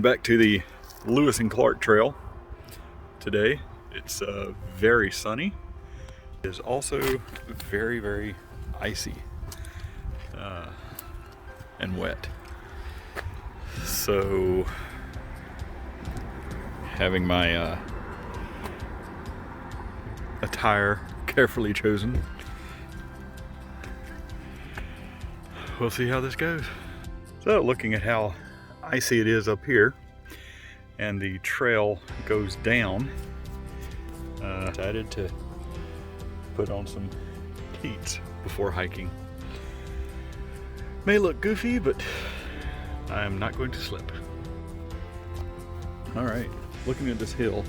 back to the Lewis and Clark Trail today. It's very sunny. It is also very, very icy and wet. So having my attire carefully chosen, we'll see how this goes. So looking at how icy it is up here and the trail goes down, decided to put on some cleats before hiking. May look goofy, but I'm not going to slip. All right, looking at this hill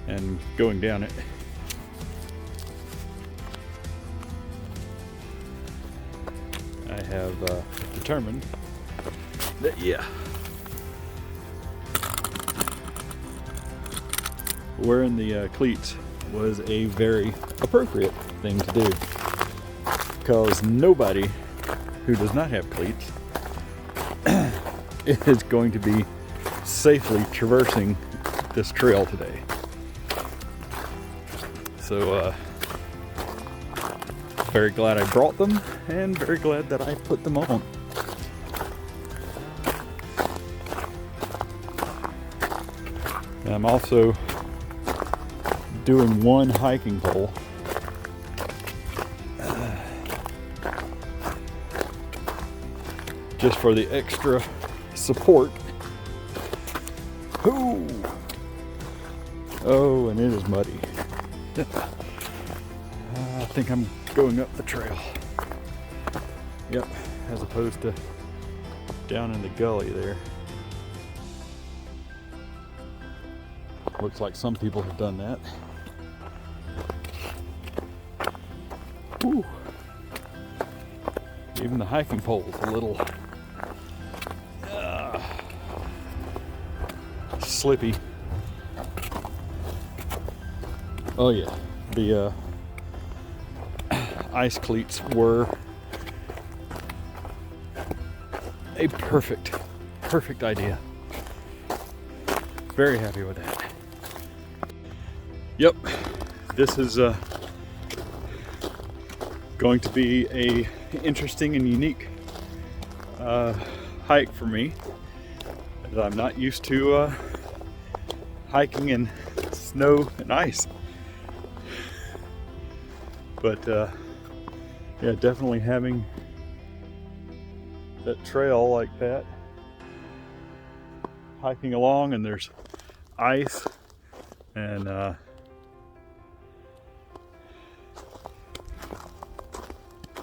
and going down it, I have determined that, yeah, wearing the cleats was a very appropriate thing to do, because nobody who does not have cleats is going to be safely traversing this trail today. So very glad I brought them and very glad that I put them on. I'm also doing one hiking pole just for the extra support. Ooh. Oh, and it is muddy. I think I'm going up the trail. Yep, as opposed to down in the gully there. Looks like some people have done that. Ooh. Even the hiking pole is a little slippy. Oh yeah, the ice cleats were a perfect idea. Very happy with that. Yep, this is going to be a interesting and unique hike for me, as I'm not used to hiking in snow and ice. But yeah, definitely having that trail like that, hiking along, and there's ice, and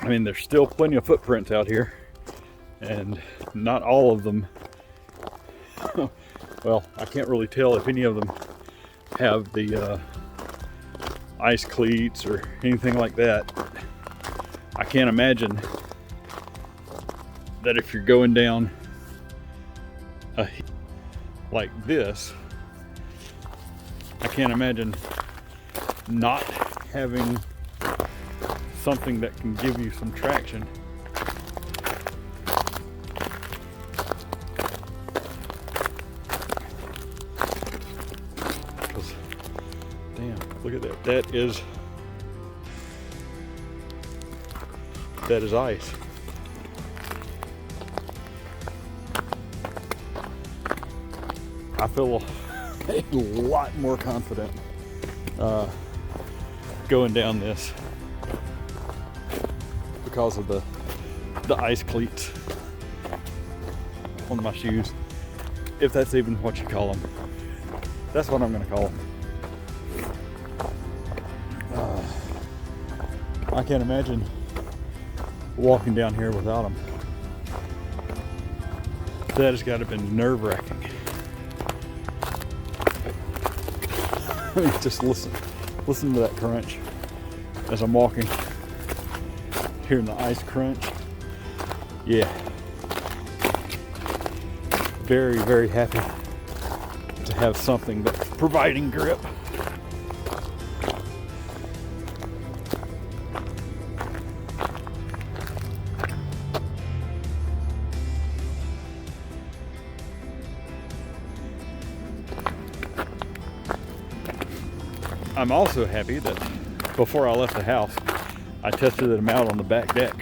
I mean, there's still plenty of footprints out here, and not all of them, well, I can't really tell if any of them have the ice cleats or anything like that. I can't imagine that if you're going down a hill like this, I can't imagine not having something that can give you some traction. Because, damn, look at that. That is ice. I feel a lot more confident going down this because of the ice cleats on my shoes, if that's even what you call them. That's what I'm going to call them. I can't imagine walking down here without them. That has got to have been nerve-wracking. Just listen to that crunch as I'm walking. Hearing the ice crunch. Yeah. Very, very happy to have something that's providing grip. I'm also happy that before I left the house, I tested them out on the back deck.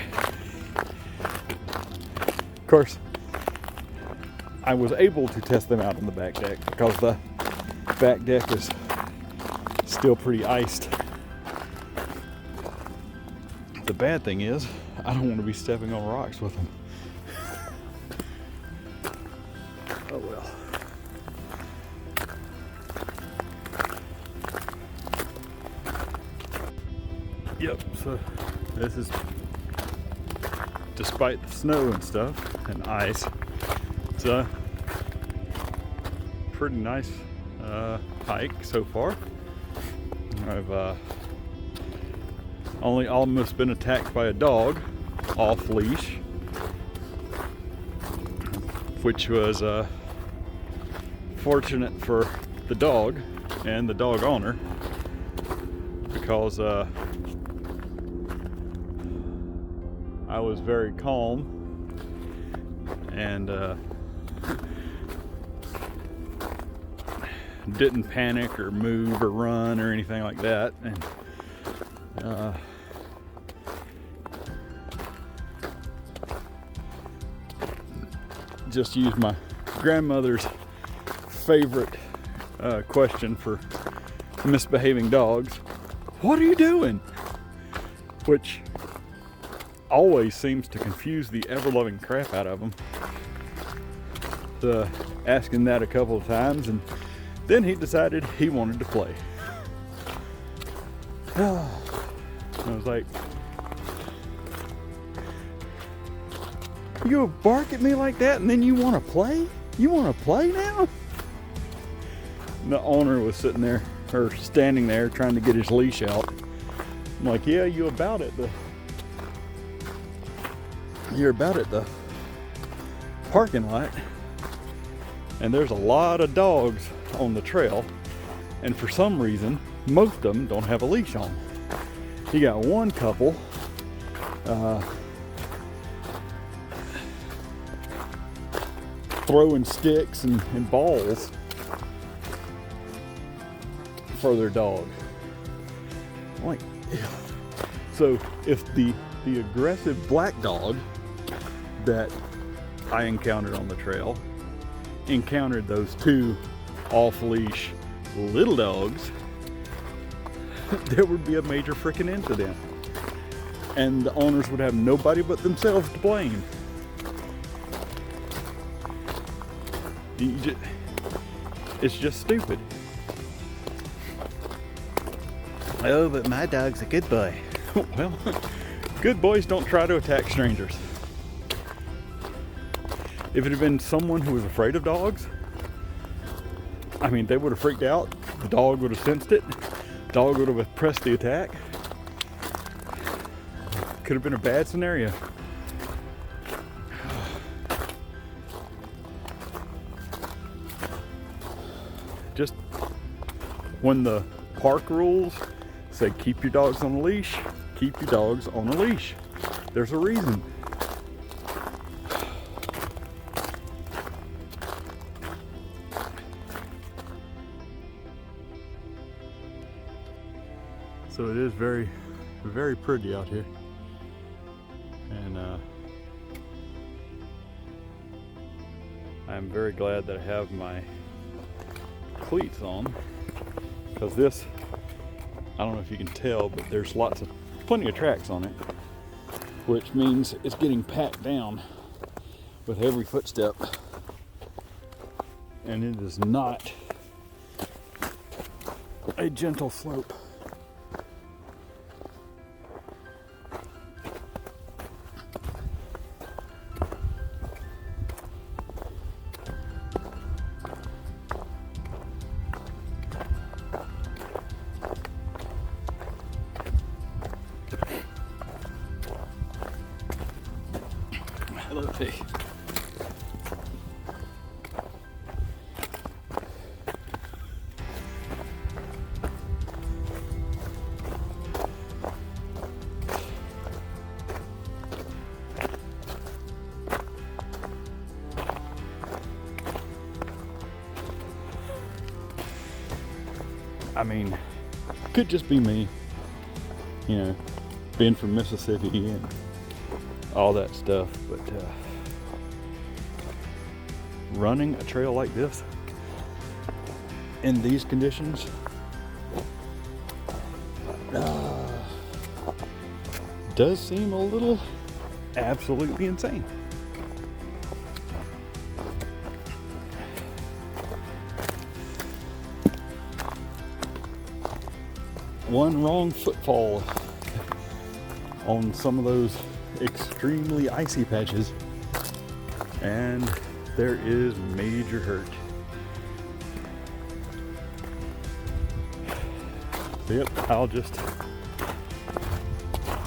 Of course, I was able to test them out on the back deck because the back deck is still pretty iced. The bad thing is, I don't want to be stepping on rocks with them. Oh well. Yep, so this is, despite the snow and stuff and ice, it's a pretty nice hike so far. I've only almost been attacked by a dog off leash, which was fortunate for the dog and the dog owner, because I was very calm and didn't panic or move or run or anything like that, and just used my grandmother's favorite question for misbehaving dogs: "What are you doing?" Which always seems to confuse the ever-loving crap out of them. Asking that a couple of times, and then he decided he wanted to play. I was like, "You bark at me like that and then you want to play? You want to play now?" And the owner was sitting there, or standing there, trying to get his leash out. I'm like, "Yeah, you're about at the parking lot, and there's a lot of dogs on the trail, and for some reason most of them don't have a leash on. You got one couple throwing sticks and balls for their dog." Like, so if the aggressive black dog that I encountered on the trail encountered those two off-leash little dogs, there would be a major freaking incident, and the owners would have nobody but themselves to blame. It's just stupid. "Oh, but my dog's a good boy." Well, good boys don't try to attack strangers. If it had been someone who was afraid of dogs, I mean, they would have freaked out. The dog would have sensed it. The dog would have pressed the attack. Could have been a bad scenario. Just when the park rules say keep your dogs on a leash, keep your dogs on a leash. There's a reason. So it is very, very pretty out here, and I'm very glad that I have my cleats on, because this, I don't know if you can tell, but there's plenty of tracks on it, which means it's getting packed down with every footstep, and it is not a gentle slope. Hello, pig. I mean, could just be me, you know, being from Mississippi and all that stuff, but running a trail like this in these conditions does seem a little absolutely insane. One wrong footfall on some of those extremely icy patches and there is major hurt. Yep, I'll just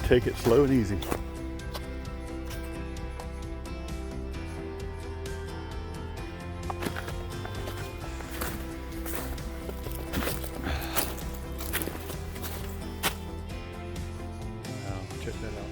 take it slow and easy. Wow, check that out.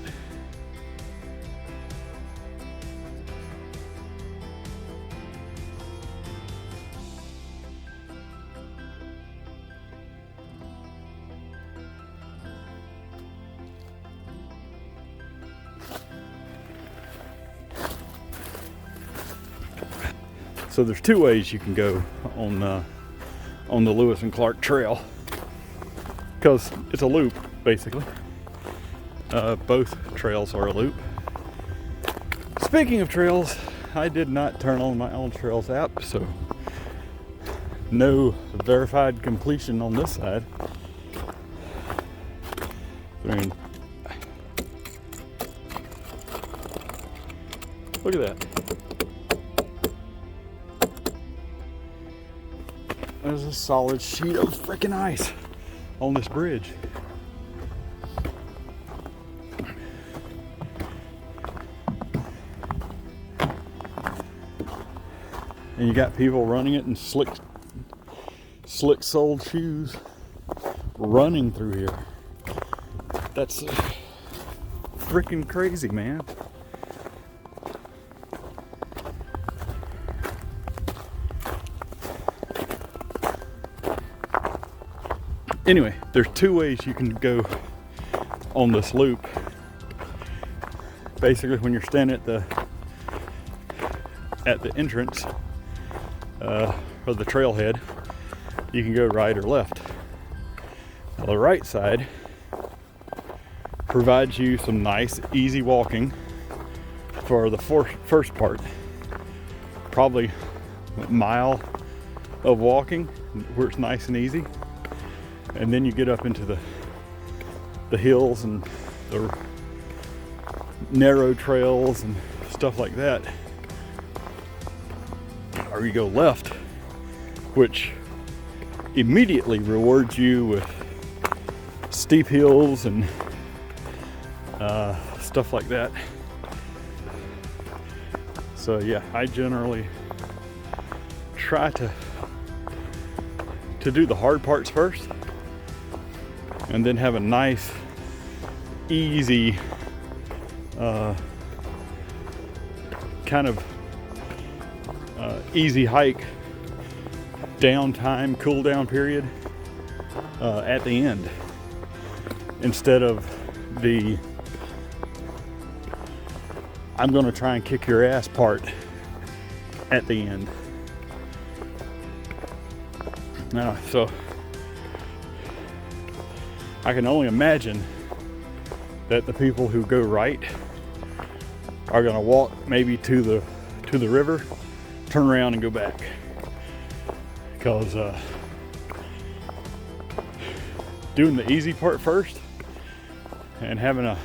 So there's two ways you can go on the Lewis and Clark Trail, because it's a loop basically. Both trails are a loop. Speaking of trails, I did not turn on my own trails app, so no verified completion on this side. I mean, look at that. There's a solid sheet of freaking ice on this bridge. And you got people running it in slick-soled shoes running through here. That's freaking crazy, man. Anyway, there's two ways you can go on this loop. Basically, when you're standing at the entrance or the trailhead, you can go right or left. The right side provides you some nice, easy walking for the first part. Probably a mile of walking where it's nice and easy. And then you get up into the hills and the narrow trails and stuff like that. Or you go left, which immediately rewards you with steep hills and stuff like that. So yeah, I generally try to do the hard parts first, and then have a nice, easy, kind of easy hike, downtime, cool down period at the end, instead of the I'm gonna try and kick your ass part at the end. So I can only imagine that the people who go right are gonna walk maybe to the river, turn around and go back, because doing the easy part first and having a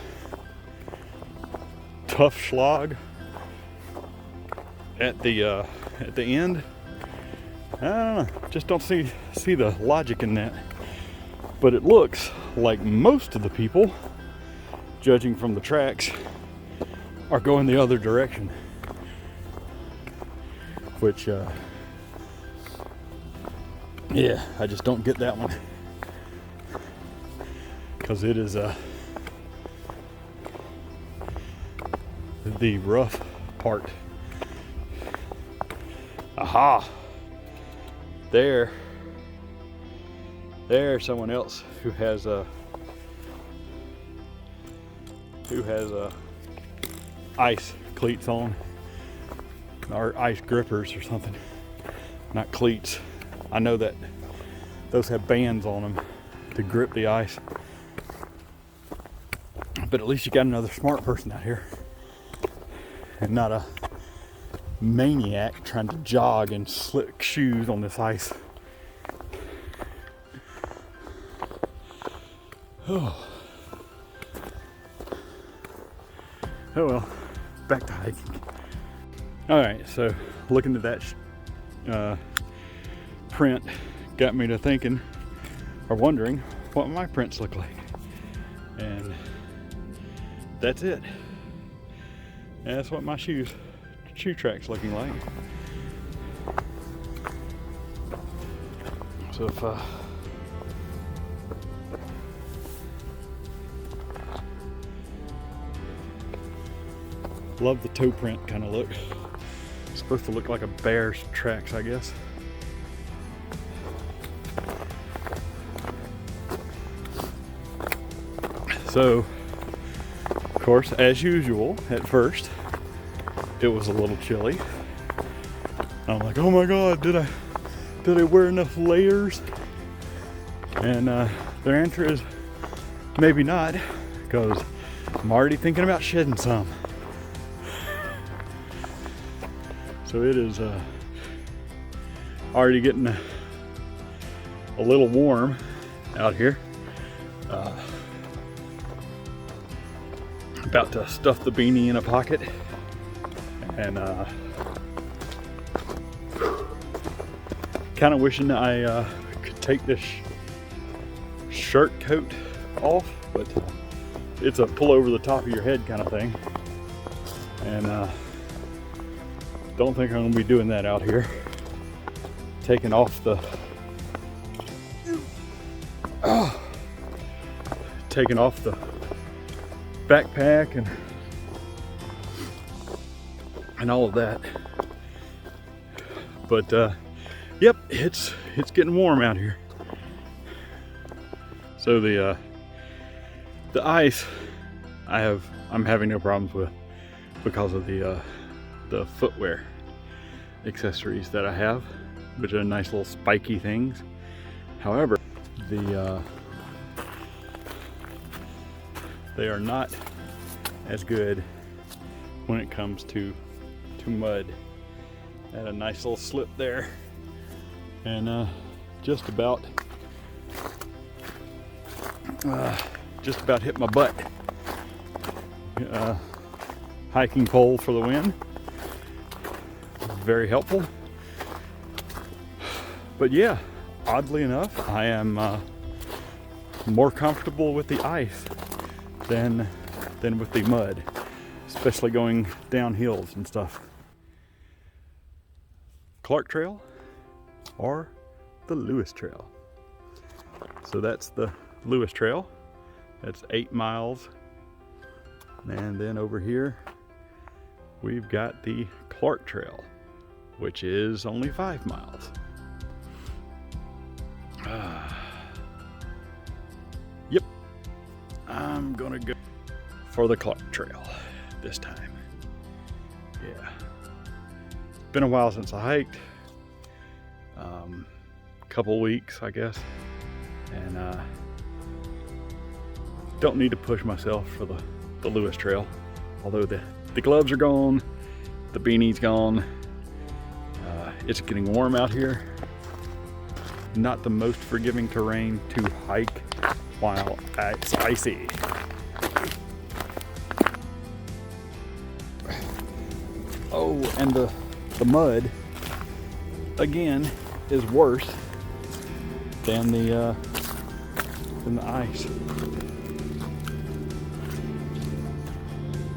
tough slog at the end, I don't know, just don't see the logic in that. But it looks like most of the people, judging from the tracks, are going the other direction, which yeah, I just don't get that one, because it is the rough part. Aha, there There's someone else who has ice cleats on, or ice grippers or something. Not cleats. I know that those have bands on them to grip the ice. But at least you got another smart person out here, and not a maniac trying to jog in slick shoes on this ice. Oh well, back to hiking. All right, so looking at that print got me to thinking, or wondering, what my prints look like. And that's it. And that's what my shoe track's looking like. So if love the toe print kind of look. It's supposed to look like a bear's tracks, I guess. So, of course, as usual, at first, it was a little chilly. I'm like, oh my God, did I wear enough layers? And their answer is maybe not, because I'm already thinking about shedding some. So it is already getting a little warm out here. About to stuff the beanie in a pocket, and kind of wishing I could take this shirt coat off, but it's a pull over the top of your head kind of thing, and don't think I'm gonna be doing that out here. Taking off the backpack and all of that. But yep, it's getting warm out here. So the ice I'm having no problems with, because of the footwear accessories that I have, which are nice little spiky things. However, they are not as good when it comes to mud. I had a nice little slip there, and just about hit my butt. Hiking pole for the win. Very helpful. But yeah, oddly enough, I am more comfortable with the ice than with the mud, especially going down hills and stuff. Clark Trail or the Lewis Trail. So that's the Lewis Trail. That's 8 miles. And then over here, we've got the Clark Trail, which is only 5 miles. Yep, I'm gonna go for the Clark Trail this time. Yeah, it's been a while since I hiked. Couple weeks, I guess, and don't need to push myself for the Lewis Trail. Although the gloves are gone, the beanie's gone. It's getting warm out here. Not the most forgiving terrain to hike while it's icy. Oh, and the mud, again, is worse than the ice.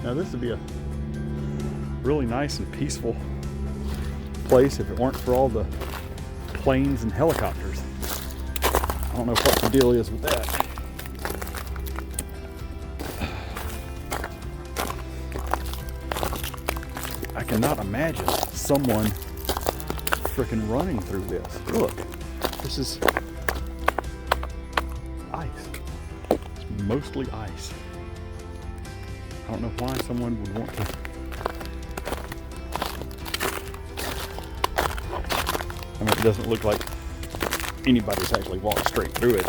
Now this would be a really nice and peaceful place if it weren't for all the planes and helicopters. I don't know what the deal is with that. I cannot imagine someone freaking running through this. Look, this is mostly ice. I don't know why someone would want to. I mean, it doesn't look like anybody's actually walked straight through it.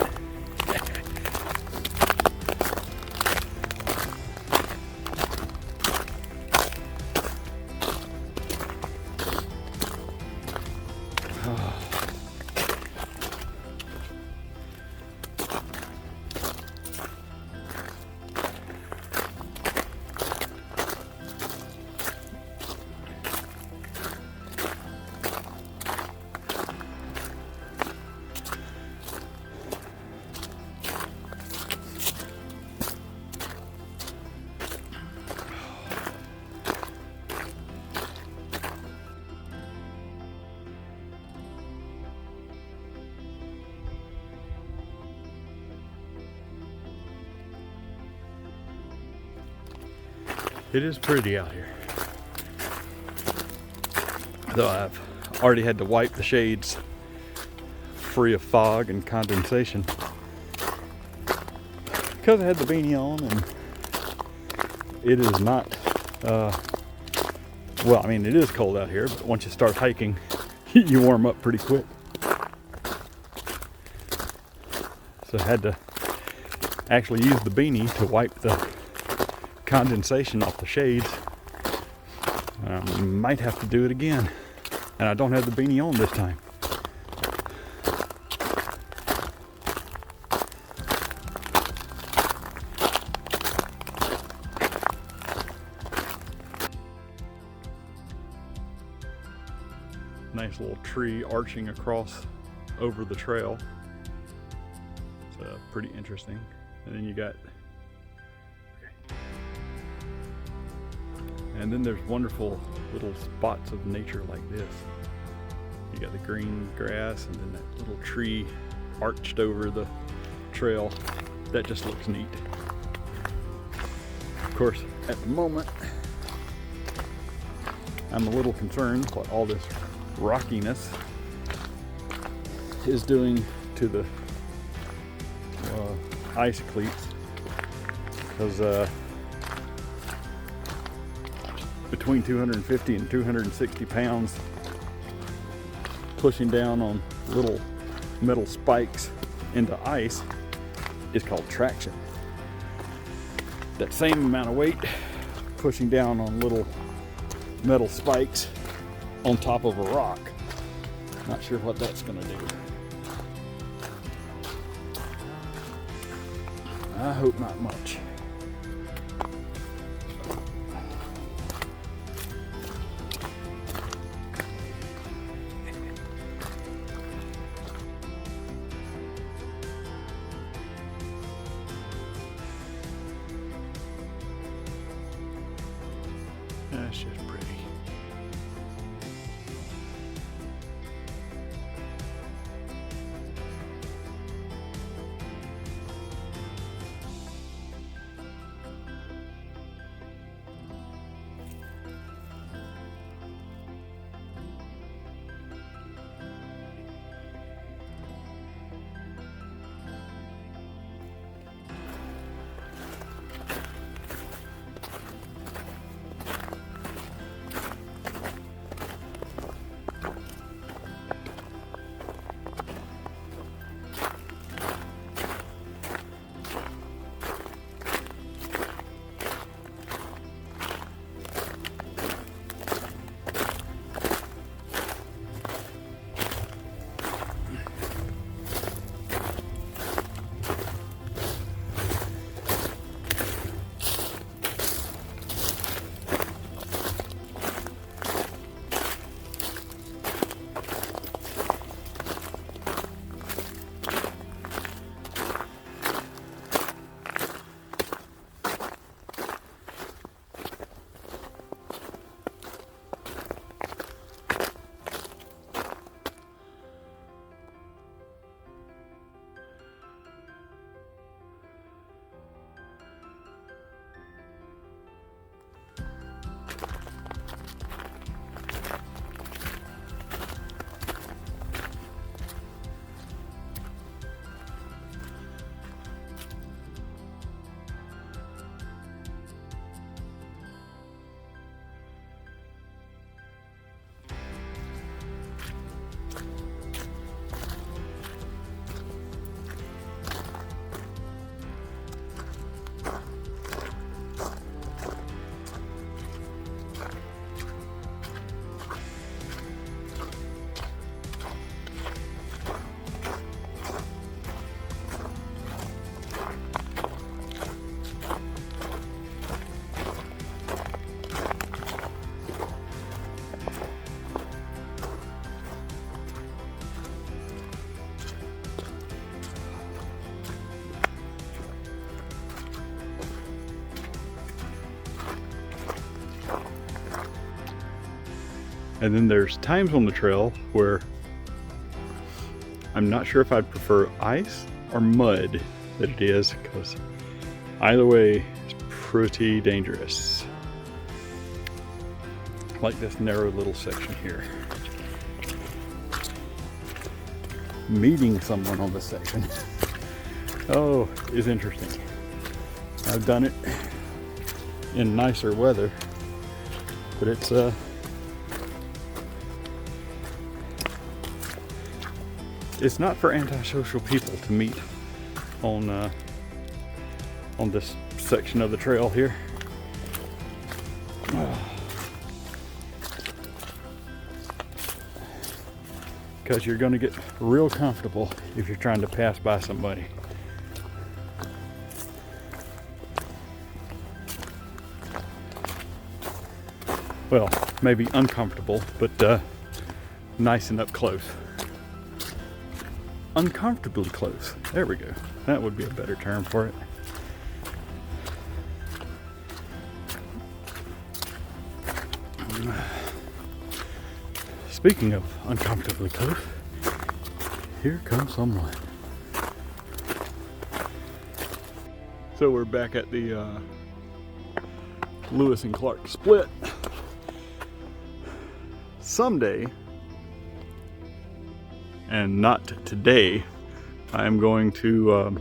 It is pretty out here. Though I've already had to wipe the shades free of fog and condensation because I had the beanie on, and it is not, well, I mean, it is cold out here, but once you start hiking, you warm up pretty quick. So I had to actually use the beanie to wipe the condensation off the shades. Might have to do it again, and I don't have the beanie on this time. Nice little tree arching across over the trail. It's pretty interesting. And then you got, and then there's wonderful little spots of nature like this. You got the green grass and then that little tree arched over the trail. That just looks neat. Of course, at the moment, I'm a little concerned what all this rockiness is doing to the ice cleats, because between 250 and 260 pounds pushing down on little metal spikes into ice is called traction. That same amount of weight pushing down on little metal spikes on top of a rock. Not sure what that's gonna do. I hope not much. That's just pretty. And then there's times on the trail where I'm not sure if I'd prefer ice or mud that it is, because either way is pretty dangerous. Like this narrow little section here. Meeting someone on this section, oh, is interesting. I've done it in nicer weather, but it's not for antisocial people to meet on this section of the trail here. Because you're going to get real comfortable if you're trying to pass by somebody. Well, maybe uncomfortable, but nice and up close. Uncomfortably close. There we go. That would be a better term for it. Speaking of uncomfortably close, here comes someone. So we're back at the Lewis and Clark split. Someday, and not today, I'm going to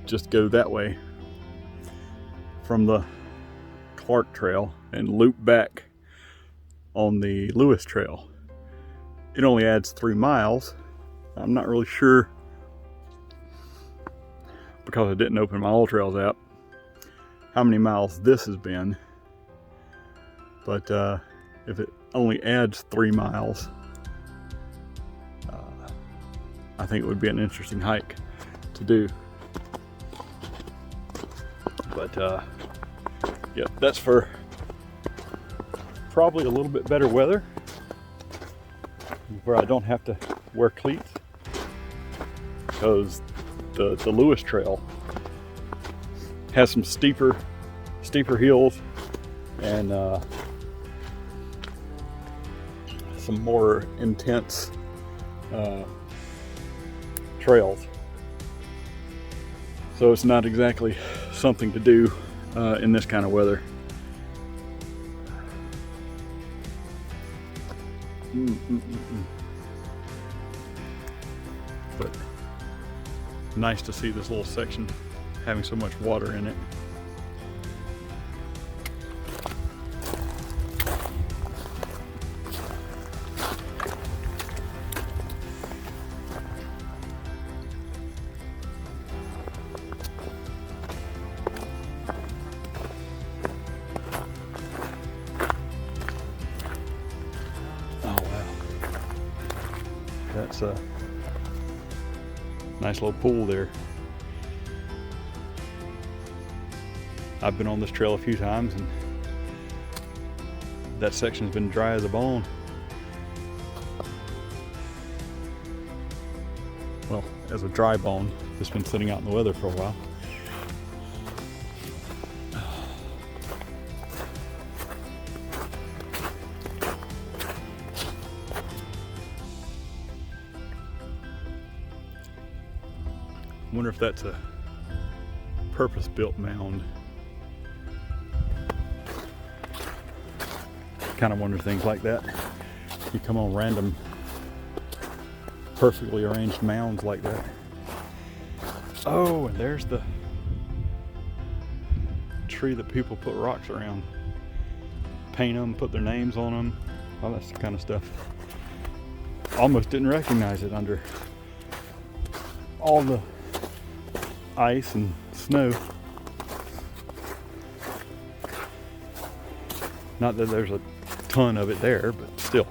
just go that way from the Clark Trail and loop back on the Lewis Trail. It only adds 3 miles. I'm not really sure, because I didn't open my AllTrails app, how many miles this has been. But if it only adds 3 miles, I think it would be an interesting hike to do. But yeah, that's for probably a little bit better weather, where I don't have to wear cleats, because the Lewis Trail has some steeper hills and some more intense trails. So it's not exactly something to do in this kind of weather. But nice to see this little section having so much water in it. That's a nice little pool there. I've been on this trail a few times, and that section's been dry as a bone. Well, as a dry bone. It's been sitting out in the weather for a while. I wonder if that's a purpose-built mound. Kind of wonder things like that. You come on random, perfectly arranged mounds like that. Oh, and there's the tree that people put rocks around. Paint them, put their names on them, all that kind of stuff. Almost didn't recognize it under all the ice and snow. Not that there's a ton of it there, but still.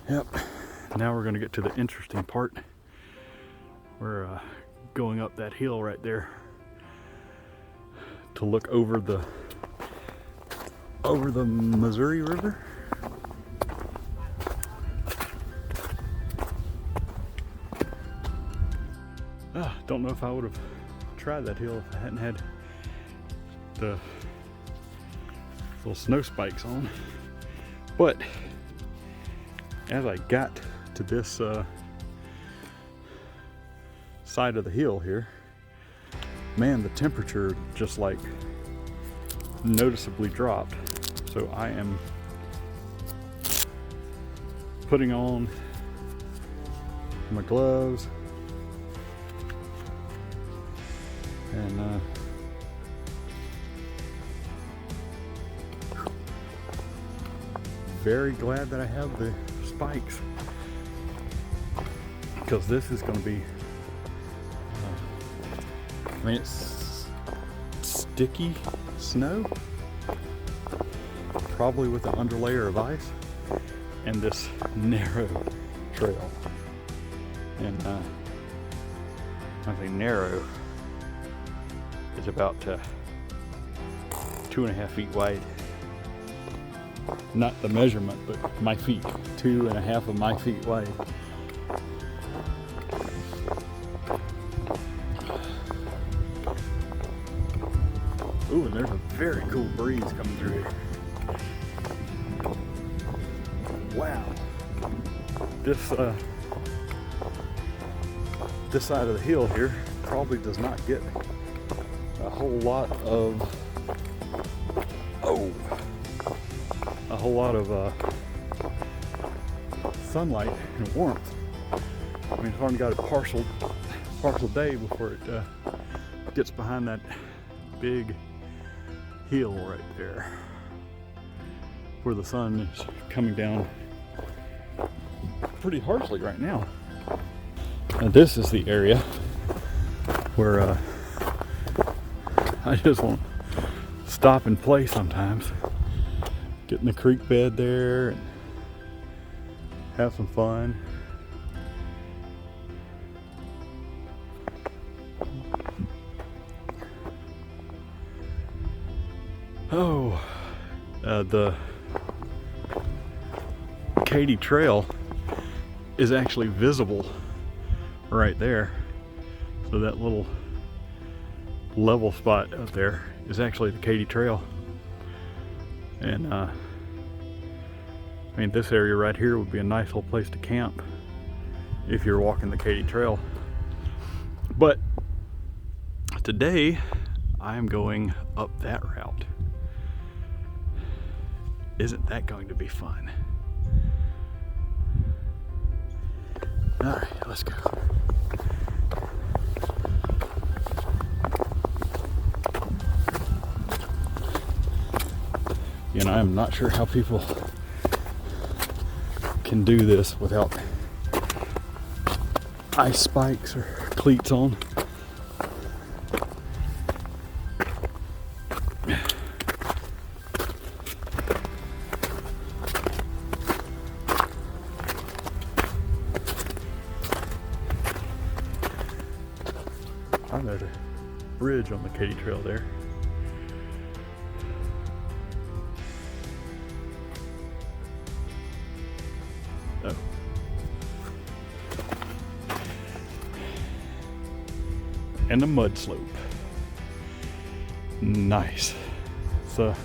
Yep, now we're going to get to the interesting part. We're going up that hill right there to look over the over the Missouri River. Don't know if I would have tried that hill if I hadn't had the little snow spikes on. But as I got to this side of the hill here, man, the temperature just like noticeably dropped. So I am putting on my gloves and very glad that I have the spikes, because this is going to be I mean, it's sticky snow, probably with an underlayer of ice, and this narrow trail. And I think narrow is about 2.5 feet wide. Not the measurement, but my feet. 2.5 of my feet wide. Ooh, and there's a very cool breeze coming through here. Wow. This side of the hill here probably does not get a whole lot of sunlight and warmth. I mean, it's only got a partial day before it gets behind that big hill right there, where the sun is coming down pretty harshly right now. And this is the area where I just want to stop and play sometimes. Get in the creek bed there and have some fun. The Katy Trail is actually visible right there. So that little level spot up there is actually the Katy Trail. And I mean, this area right here would be a nice little place to camp if you're walking the Katy Trail. But today I am going up that route. Isn't that going to be fun? All right, let's go. You know, I'm not sure how people can do this without ice spikes or cleats on. I'm at a bridge on the Katy Trail there. Oh. And a mud slope. Nice. So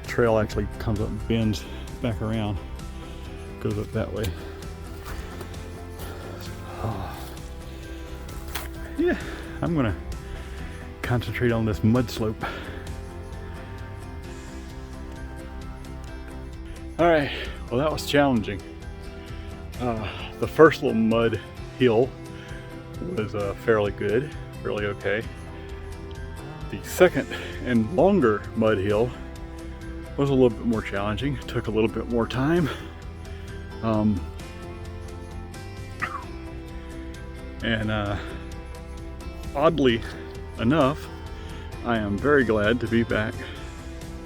trail actually comes up and bends back around, goes up that way. Oh. Yeah, I'm gonna concentrate on this mud slope. All right, well, that was challenging. The first little mud hill was fairly good, fairly okay. The second and longer mud hill was a little bit more challenging. It took a little bit more time. Oddly enough, I am very glad to be back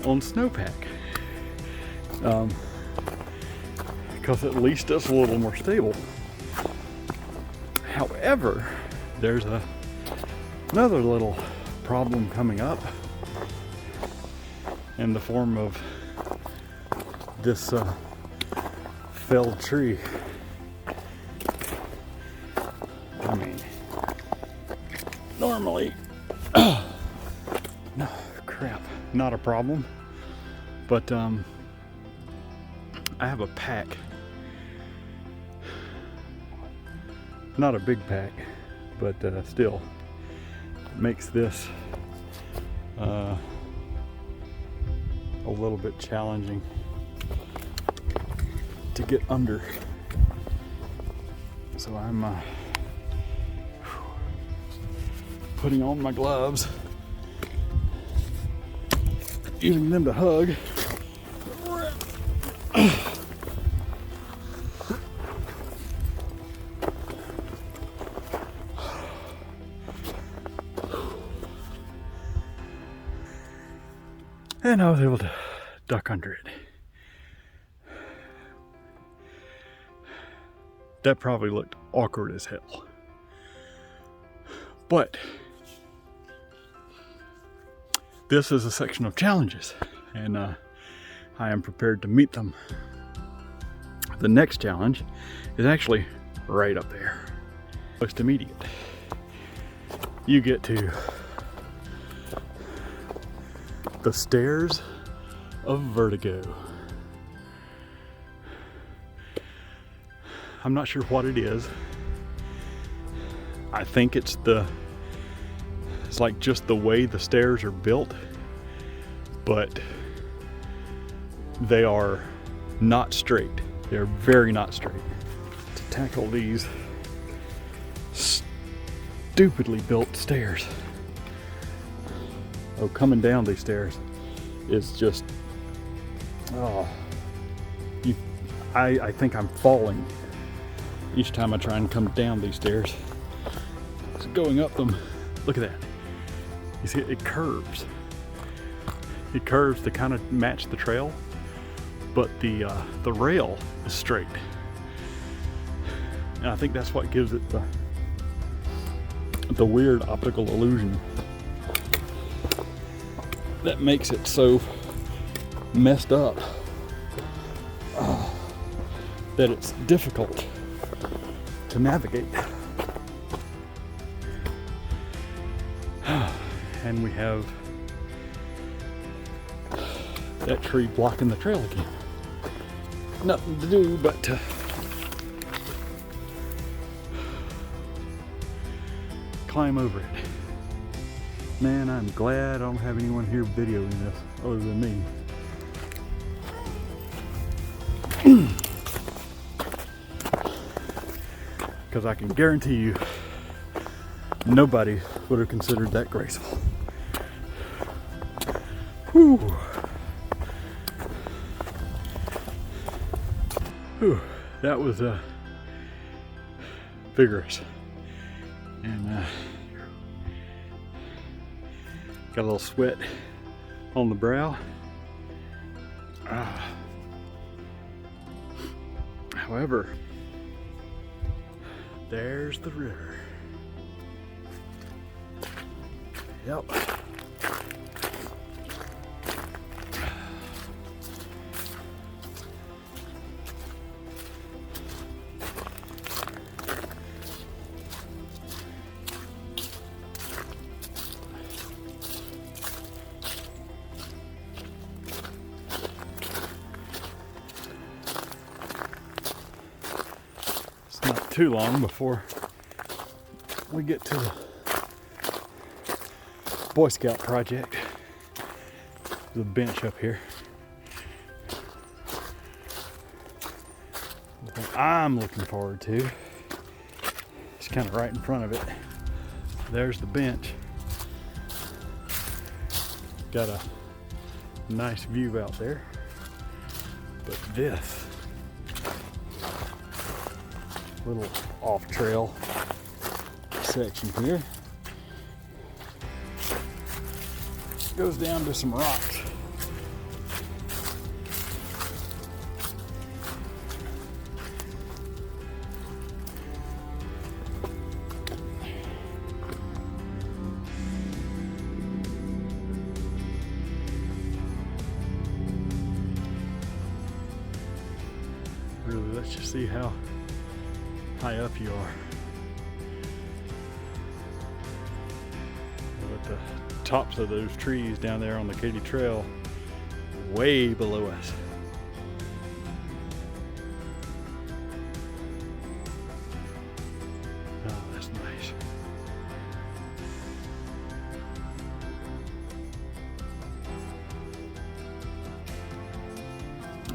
on snowpack. Because at least it's a little more stable. However, there's another little problem coming up, in the form of this felled tree. I mean, normally, no, crap, not a problem, but I have a pack, not a big pack, but still makes this a little bit challenging to get under. So I'm putting on my gloves, using them to hug. And I was able to duck under it. That probably looked awkward as hell. But this is a section of challenges, and I am prepared to meet them. The next challenge is actually right up there, most immediate. You get to the Stairs of Vertigo. I'm not sure what it is. I think it's like just the way the stairs are built, but they are not straight. They're very not straight. To tackle these stupidly built stairs. Oh, coming down these stairs is just, I think I'm falling each time I try and come down these stairs. So going up them, look at that. You see, it curves. It curves to kind of match the trail, but the rail is straight. And I think that's what gives it the weird optical illusion that makes it so messed up that it's difficult to navigate. And we have that tree blocking the trail again. Nothing to do but to climb over it. Man, I'm glad I don't have anyone here videoing this other than me. Because I can guarantee you, nobody would have considered that graceful. Whew. Whew. That was vigorous. And got a little sweat on the brow. However, there's the river. Yep. Not too long before we get to the Boy Scout project. There's a bench up here. What I'm looking forward to, it's kind of right in front of it. There's the bench. Got a nice view out there. But this little off-trail section here goes down to some rocks. let's just see how high up you are. At the tops of those trees down there on the Katy Trail, way below us. Oh, that's nice.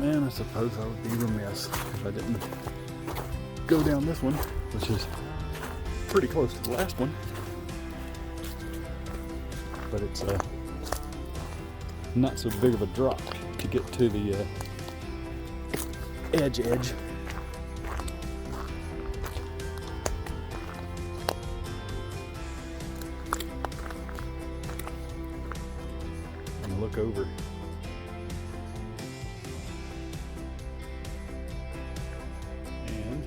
And I suppose I would be remiss if I didn't go down this one, which is pretty close to the last one. But it's not so big of a drop to get to the edge. And look over. And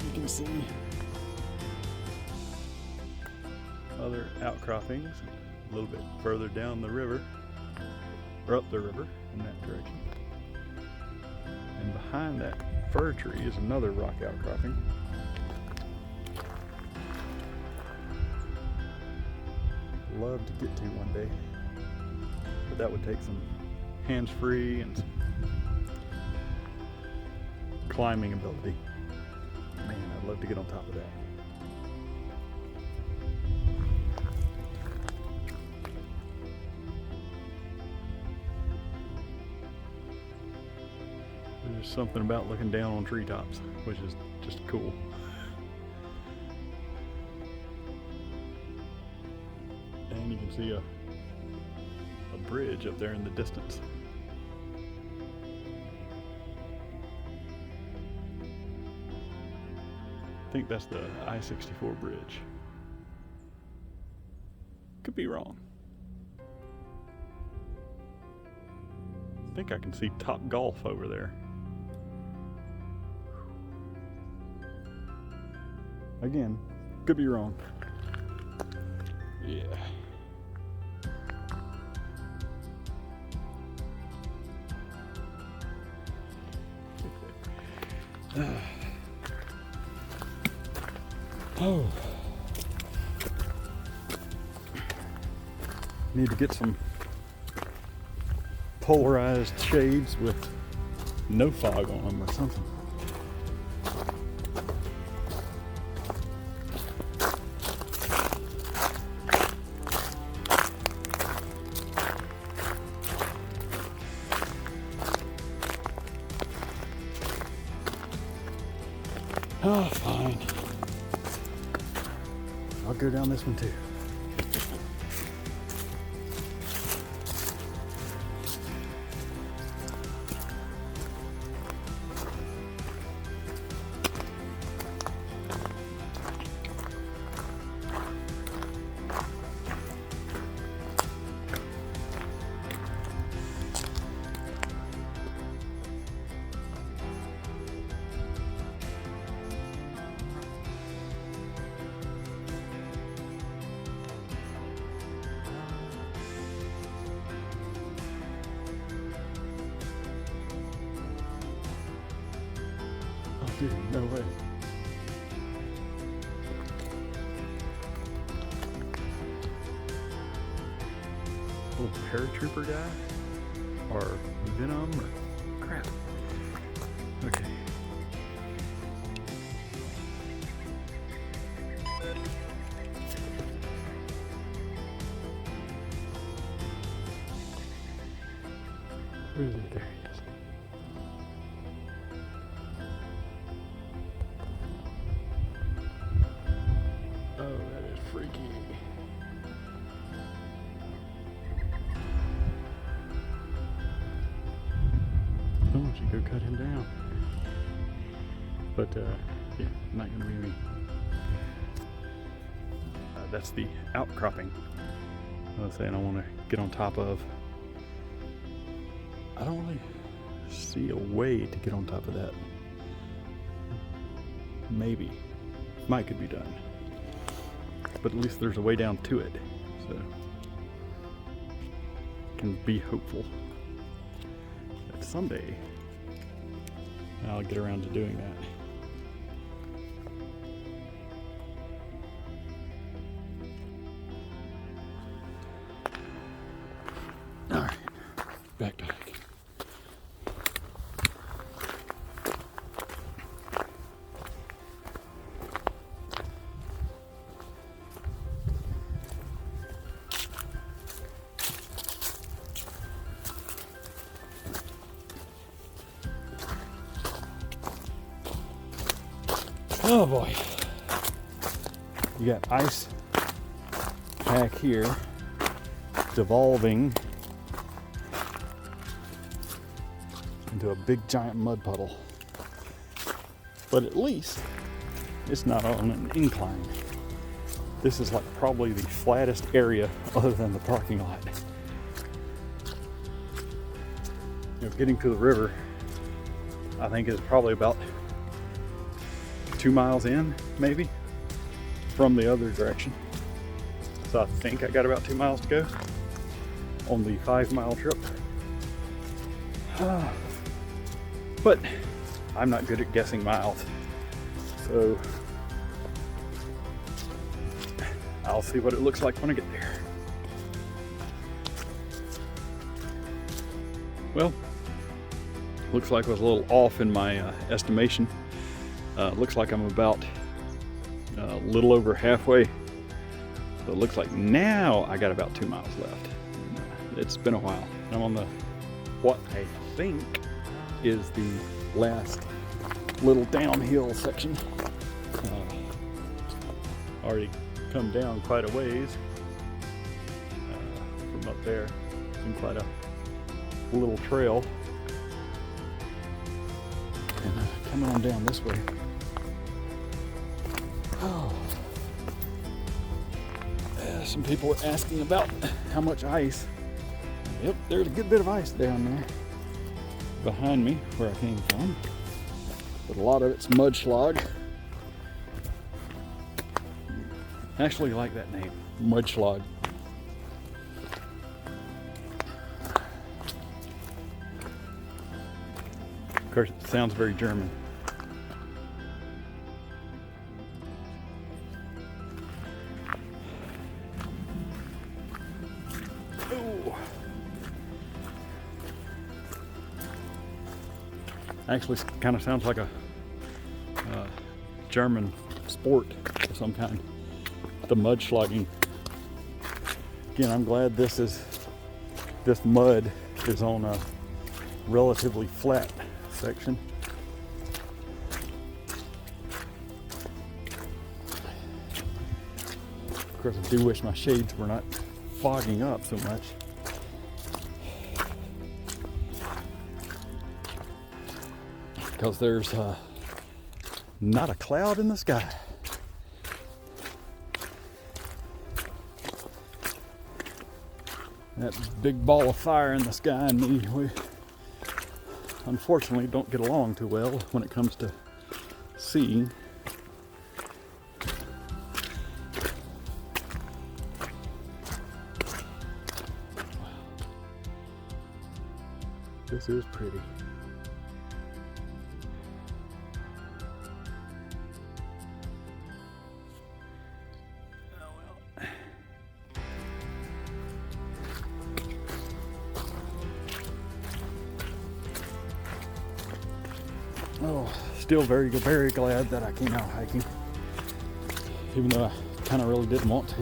you can see other outcroppings a little bit further down the river, or up the river in that direction. And behind that fir tree is another rock outcropping. Love to get to one day, but that would take some hands-free and some climbing ability. Man, I'd love to get on top of that. There's something about looking down on treetops, which is just cool. And you can see a bridge up there in the distance. I think that's the I-64 bridge. Could be wrong. I think I can see Top Golf over there. Again, could be wrong. Yeah. Oh. Need to get some polarized shades with no fog on them or something. Oh, fine. I'll go down this one too. Dude, no way. Little paratrooper guy? Or Venom? Or crap. Okay. Where is it? There he is. Oh, that is freaky. I want you to go cut him down. But, yeah, not gonna be me. That's the outcropping I was saying I want to get on top of. I don't really see a way to get on top of that. Maybe. Might could be done. But at least there's a way down to it. So can be hopeful that someday I'll get around to doing that. All right, back to hiking. Oh boy, you got ice pack here devolving into a big giant mud puddle, but at least it's not on an incline. This is like probably the flattest area other than the parking lot. You know, getting to the river, I think is probably about 2 miles in, maybe, from the other direction. So I think I got about 2 miles to go on the 5-mile trip. But I'm not good at guessing miles, so I'll see what it looks like when I get there. Well, looks like I was a little off in my estimation. Looks like I'm about a little over halfway. So it looks like now I got about 2 miles left. It's been a while. I'm on the, what I think is the last little downhill section. Already come down quite a ways from up there. It's been quite a little trail. And coming on down this way. Oh. Some people were asking about how much ice. Yep, there's a good bit of ice down there behind me where I came from, but a lot of it's mudslug. I actually like that name, mudslug. Of course, it sounds very German. Actually, kind of sounds like a German sport of some kind. The mudslogging. Again, I'm glad this mud is on a relatively flat section. Of course, I do wish my shades were not fogging up so much. Because there's not a cloud in the sky. That big ball of fire in the sky and me, we unfortunately don't get along too well when it comes to seeing. Wow. This is pretty. Oh, still very glad that I came out hiking, even though I kind of really didn't want to.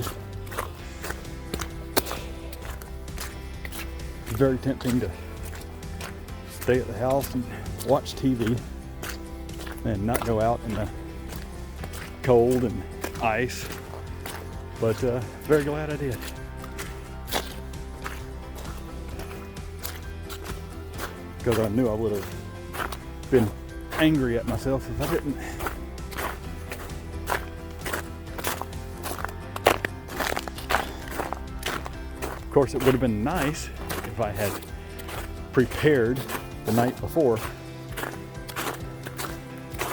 It's very tempting to stay at the house and watch TV and not go out in the cold and ice, but very glad I did. Because I knew I would have been angry at myself if I didn't. Of course, it would have been nice if I had prepared the night before,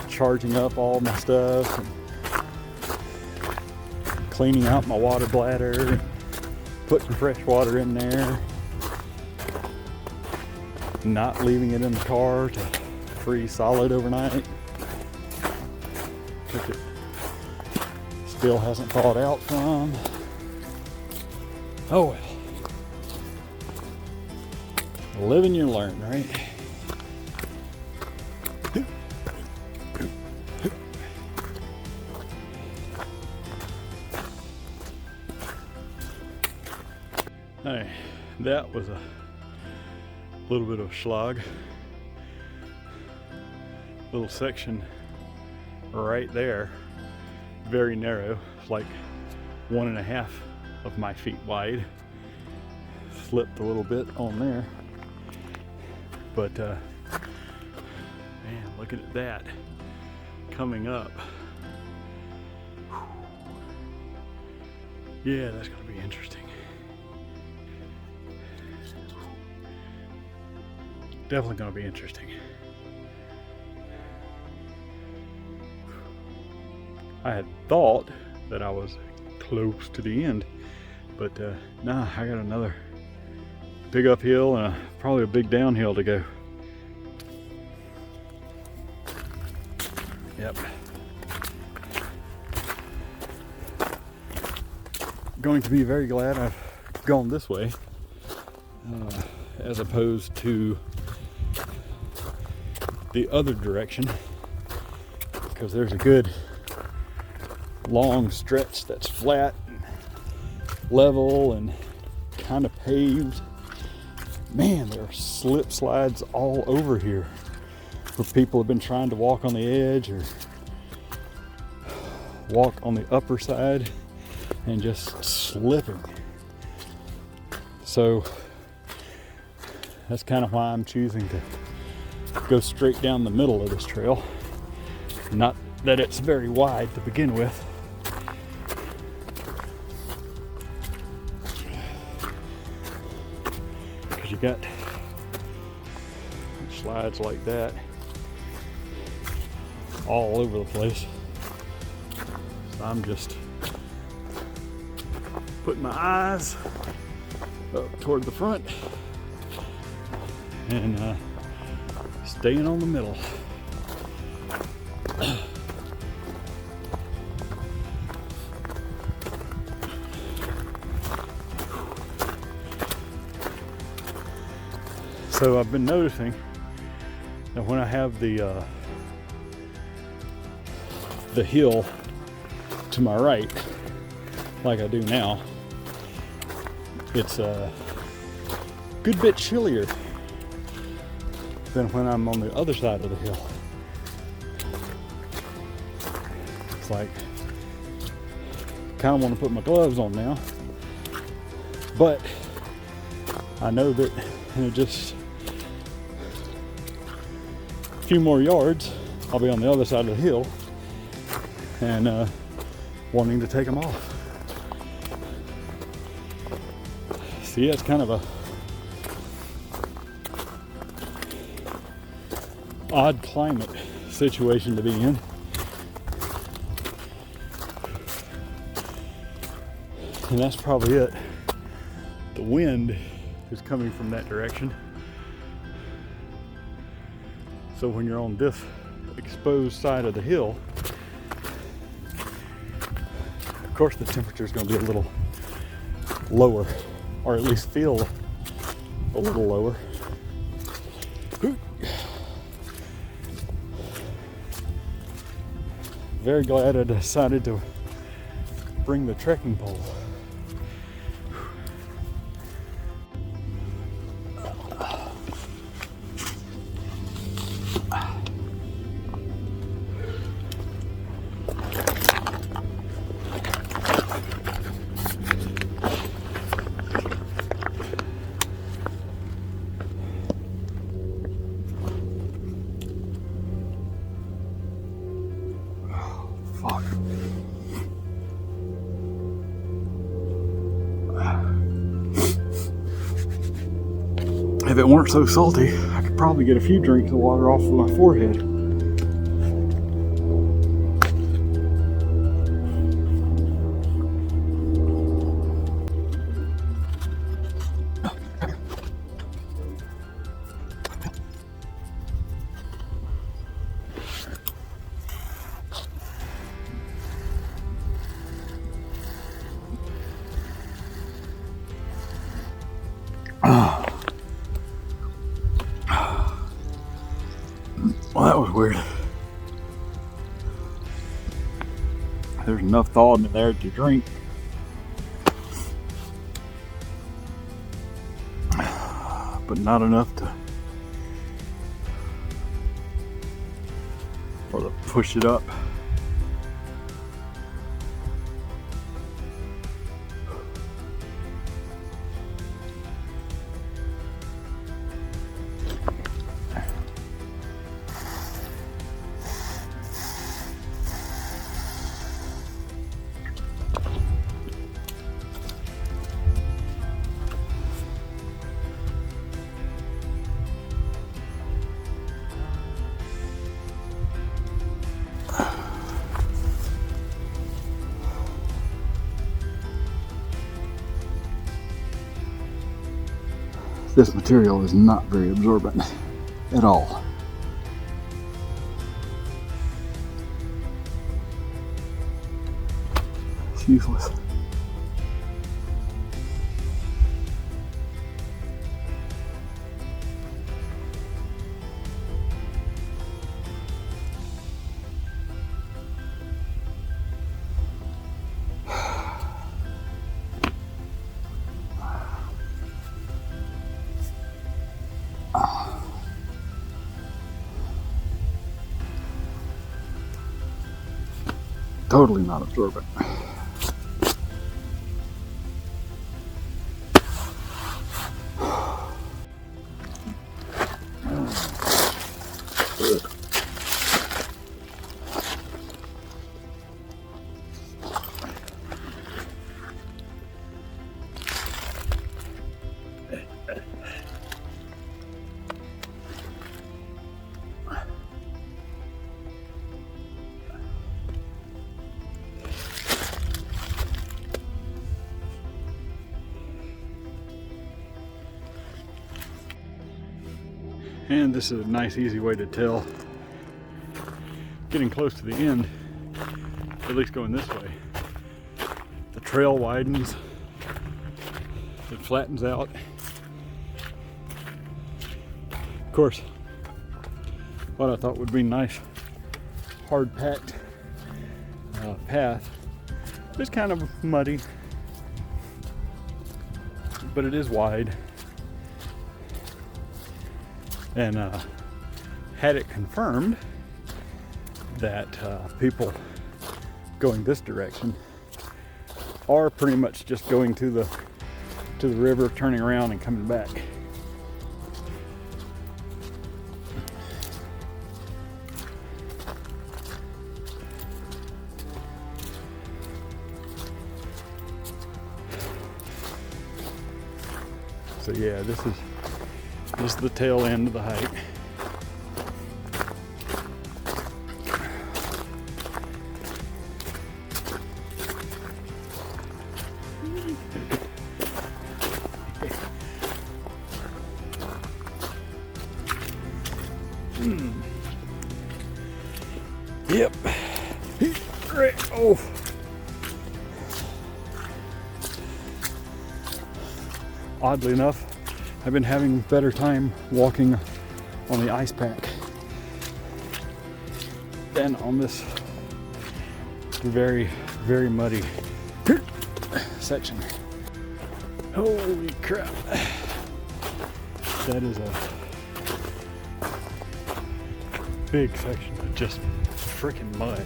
charging up all my stuff and cleaning out my water bladder, putting fresh water in there, not leaving it in the car to freeze solid overnight. Look, it still hasn't thawed out from. Oh well. Live and you learn, right? Hey, that was a little bit of schlag. Little section right there, very narrow, like 1.5 of my feet wide. Slipped a little bit on there, but man, looking at that coming up. Yeah, that's gonna be interesting. Definitely gonna be interesting. I had thought that I was close to the end, but nah, I got another big uphill and probably a big downhill to go. Yep. Going to be very glad I've gone this way as opposed to the other direction, because there's a good long stretch that's flat and level and kind of paved. Man, there are slip slides all over here where people have been trying to walk on the edge or walk on the upper side and just slipping. So that's kind of why I'm choosing to go straight down the middle of this trail. Not that it's very wide to begin with. Because you got slides like that all over the place. So I'm just putting my eyes up toward the front and staying on the middle. So I've been noticing that when I have the hill to my right, like I do now, it's a good bit chillier than when I'm on the other side of the hill. It's like, kind of want to put my gloves on now, but I know that in just a few more yards, I'll be on the other side of the hill and wanting to take them off. So yeah, it's kind of a odd climate situation to be in. And that's probably it. The wind is coming from that direction. So when you're on this exposed side of the hill, of course the temperature is going to be a little lower, or at least feel a little lower. Very glad I decided to bring the trekking pole. Fuck. If it weren't so salty, I could probably get a few drinks of water off of my forehead. Well, that was weird. There's enough thawed in there to drink. But not enough to push it up. This material is not very absorbent at all. It's useless. Totally not absorbent. And this is a nice easy way to tell, getting close to the end, at least going this way, the trail widens, it flattens out. Of course, what I thought would be nice hard packed path is kind of muddy, but it is wide. And had it confirmed that people going this direction are pretty much just going to the river, turning around and coming back. So yeah, this is the tail end of the hike. Yep. Oh. Oddly enough, I've been having a better time walking on the ice pack than on this very, very muddy section. Holy crap. That is a big section of just freaking mud.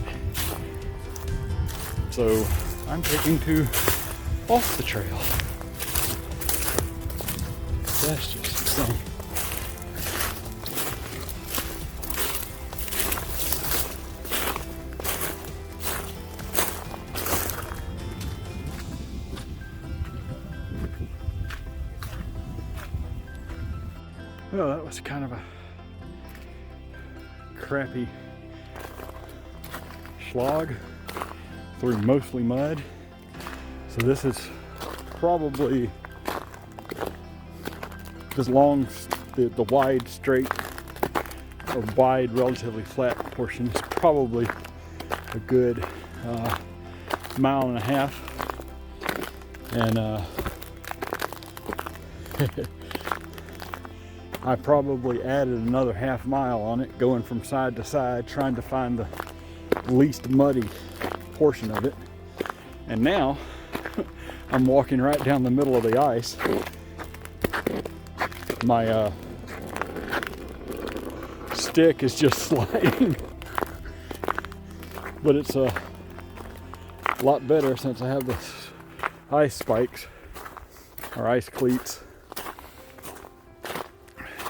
So I'm taking to off the trail. That's just insane. Well, that was kind of a crappy slog through mostly mud. So this is probably this long, the wide, straight, or wide, relatively flat portion is probably a good mile and a half. And I probably added another half mile on it, going from side to side, trying to find the least muddy portion of it. And now I'm walking right down the middle of the ice. My stick is just sliding, but it's a lot better since I have the ice spikes or ice cleats.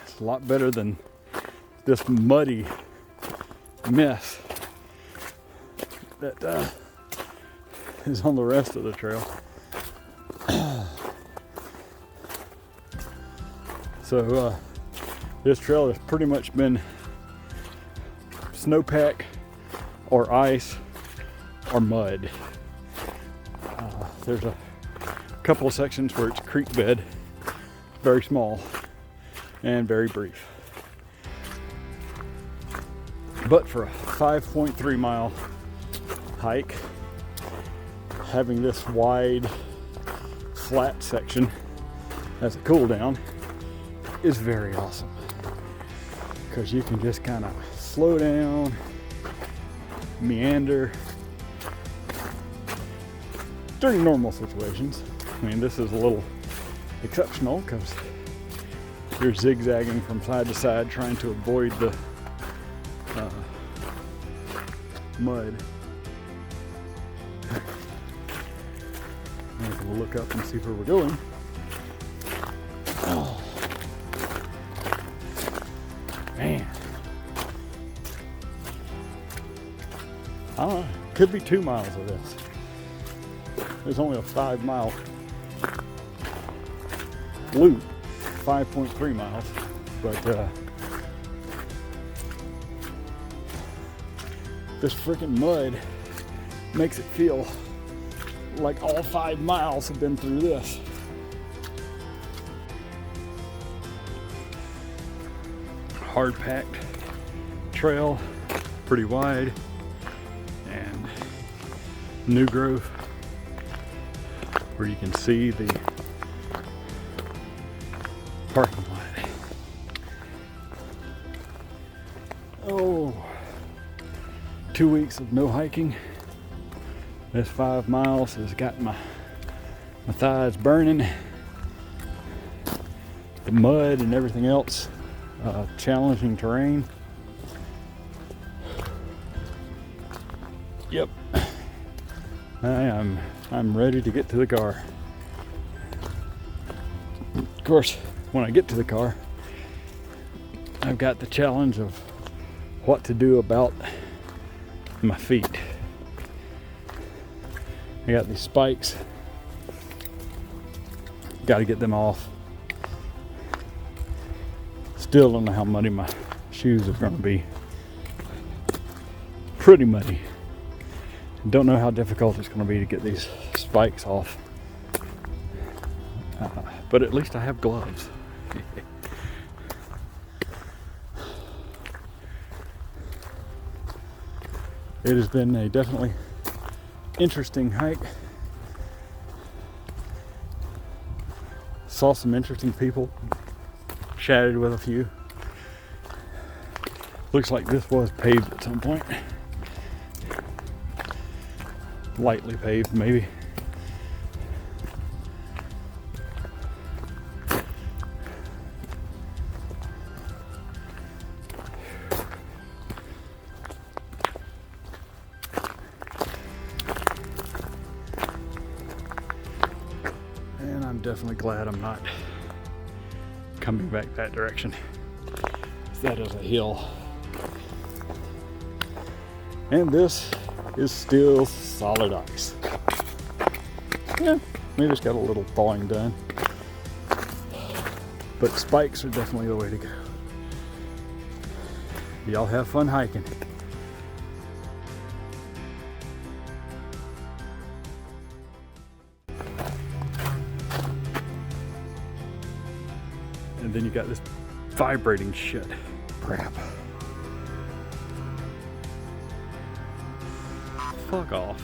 It's a lot better than this muddy mess that is on the rest of the trail. So this trail has pretty much been snowpack or ice or mud. There's a couple of sections where it's creek bed, very small and very brief. But for a 5.3 mile hike, having this wide flat section as a cool down is very awesome, because you can just kind of slow down, meander during normal situations. I mean, this is a little exceptional because you're zigzagging from side to side trying to avoid the mud. We'll look up and see where we're going. Oh. Man. I don't know. Could be 2 miles of this. There's only a 5 mile loop, 5.3 miles, but this freaking mud makes it feel like all 5 miles have been through this. Hard packed trail, pretty wide, and new growth where you can see the parking lot. Oh, 2 weeks of no hiking. This 5 miles has got my thighs burning. The mud and everything else. Challenging terrain. Yep. I'm ready to get to the car. Of course, when I get to the car, I've got the challenge of what to do about my feet. I got these spikes. Got to get them off. Still don't know how muddy my shoes are going to be. Pretty muddy. Don't know how difficult it's going to be to get these spikes off. But at least I have gloves. It has been a definitely interesting hike. Saw some interesting people. Chatted with a few. Looks like this was paved at some point. Lightly paved, maybe. And I'm definitely glad I'm not coming back that direction. That is a hill. And this is still solid ice. Yeah, we just got a little thawing done. But spikes are definitely the way to go. Y'all have fun hiking. And then you got this vibrating shit. Crap. Fuck off.